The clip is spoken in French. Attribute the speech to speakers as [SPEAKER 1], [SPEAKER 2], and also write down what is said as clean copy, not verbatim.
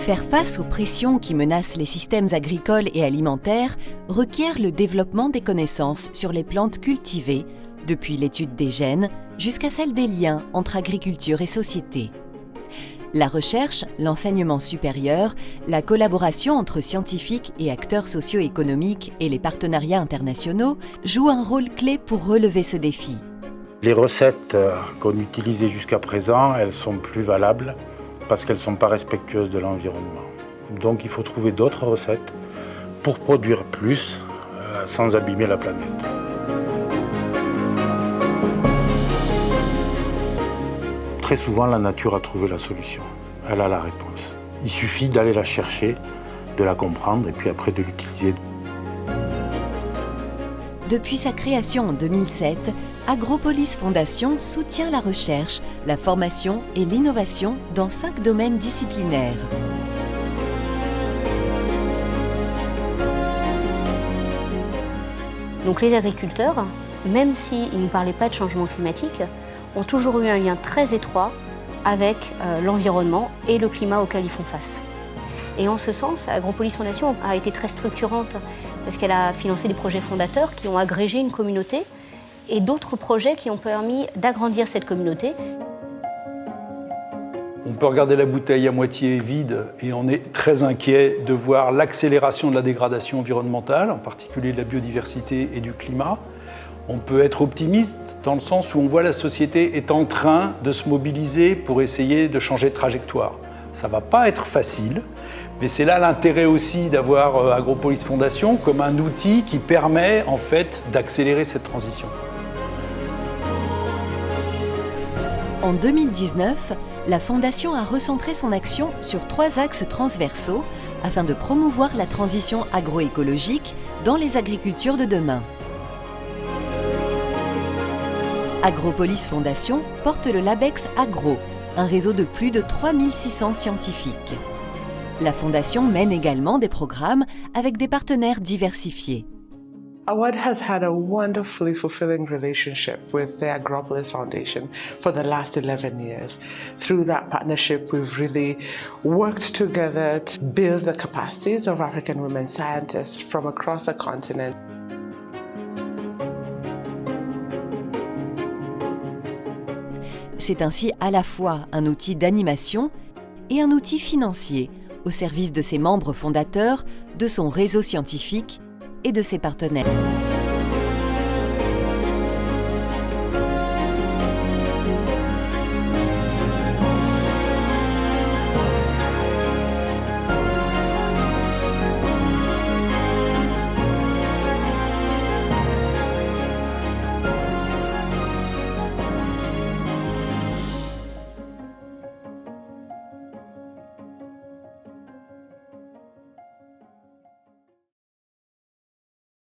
[SPEAKER 1] Faire face aux pressions qui menacent les systèmes agricoles et alimentaires requiert le développement des connaissances sur les plantes cultivées, depuis l'étude des gènes jusqu'à celle des liens entre agriculture et société. La recherche, l'enseignement supérieur, la collaboration entre scientifiques et acteurs socio-économiques et les partenariats internationaux jouent un rôle clé pour relever ce défi.
[SPEAKER 2] Les recettes qu'on utilisait jusqu'à présent, elles sont plus valables parce qu'elles ne sont pas respectueuses de l'environnement. Donc il faut trouver d'autres recettes pour produire plus sans abîmer la planète. Très souvent, la nature a trouvé la solution. Elle a la réponse. Il suffit d'aller la chercher, de la comprendre et puis après de l'utiliser.
[SPEAKER 1] Depuis sa création en 2007, Agropolis Fondation soutient la recherche, la formation et l'innovation dans 5 domaines disciplinaires.
[SPEAKER 3] Donc les agriculteurs, même s'ils ne parlaient pas de changement climatique, ont toujours eu un lien très étroit avec l'environnement et le climat auquel ils font face. Et en ce sens, Agropolis Fondation a été très structurante parce qu'elle a financé des projets fondateurs qui ont agrégé une communauté et d'autres projets qui ont permis d'agrandir cette communauté.
[SPEAKER 4] On peut regarder la bouteille à moitié vide et on est très inquiet de voir l'accélération de la dégradation environnementale, en particulier de la biodiversité et du climat. On peut être optimiste dans le sens où on voit la société est en train de se mobiliser pour essayer de changer de trajectoire. Ça ne va pas être facile, mais c'est là l'intérêt aussi d'avoir Agropolis Fondation comme un outil qui permet en fait d'accélérer cette transition.
[SPEAKER 1] En 2019, la Fondation a recentré son action sur 3 axes transversaux afin de promouvoir la transition agroécologique dans les agricultures de demain. Agropolis Fondation porte le LabEx Agro, un réseau de plus de 3600 scientifiques. La Fondation mène également des programmes avec des partenaires diversifiés.
[SPEAKER 5] Awad has had a wonderfully fulfilling relationship with the Agropolis Foundation for the last 11 years. Through that partnership, we've really worked together to build the capacities of African women scientists from across the continent.
[SPEAKER 1] C'est ainsi à la fois un outil d'animation et un outil financier au service de ses membres fondateurs, de son réseau scientifique et de ses partenaires.